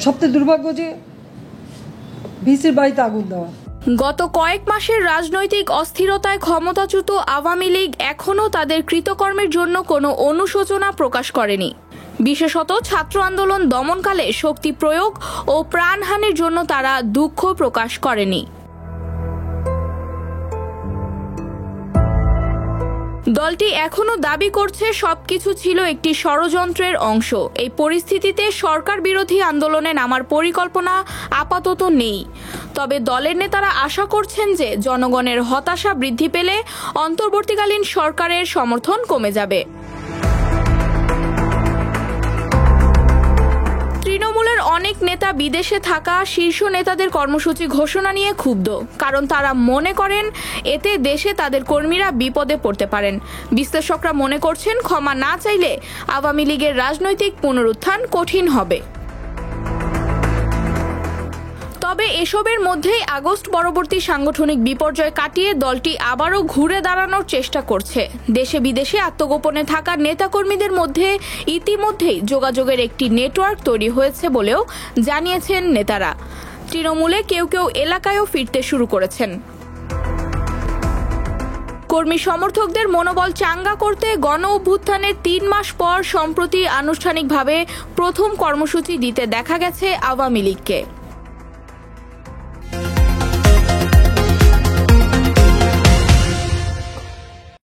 সবচেয়ে দুর্ভাগ্য যে ভিসির বাড়িতে আগুন দেওয়া। গত কয়েক মাসের রাজনৈতিক অস্থিরতায় ক্ষমতাচ্যুত আওয়ামী লীগ এখনও তাদের কৃতকর্মের জন্য কোনো অনুশোচনা প্রকাশ করেনি। বিশেষত ছাত্র আন্দোলন দমনকালে শক্তি প্রয়োগ ও প্রাণহানির জন্য তারা দুঃখ প্রকাশ করেনি। দলটি এখনো দাবি করছে সবকিছু ছিল একটি ষড়যন্ত্রের অংশ। এই পরিস্থিতিতে সরকার বিরোধী আন্দোলনে নামার পরিকল্পনা আপাতত নেই। তবে দলের নেতারা আশা করছেন যে জনগণের হতাশা বৃদ্ধি পেলে অন্তর্বর্তীকালীন সরকারের সমর্থন কমে যাবে। তৃণমূলের অনেক নেতা বিদেশে থাকা শীর্ষ নেতাদের কর্মসূচি ঘোষণা নিয়ে ক্ষুব্ধ, কারণ তারা মনে করেন এতে দেশে তাদের কর্মীরা বিপদে পড়তে পারেন। বিশ্লেষকরা মনে করছেন ক্ষমা না চাইলে আওয়ামী লীগের রাজনৈতিক পুনরুত্থান কঠিন হবে। তবে এসবের মধ্যেই আগস্ট পরবর্তী সাংগঠনিক বিপর্যয় কাটিয়ে দলটি আবারও ঘুরে দাঁড়ানোর চেষ্টা করছে। দেশে বিদেশে আত্মগোপনে থাকা নেতাকর্মীদের মধ্যে ইতিমধ্যেই যোগাযোগের একটি নেটওয়ার্ক তৈরি হয়েছে বলেও জানিয়েছেন নেতারা। তৃণমূলে কেউ কেউ এলাকায়ও ফিরতে শুরু করেছেন। কর্মী সমর্থকদের মনোবল চাঙ্গা করতে গণ অভ্যুত্থানের 3 মাস পর সম্প্রতি আনুষ্ঠানিকভাবে প্রথম কর্মসূচি দিতে দেখা গেছে আওয়ামী লীগকে।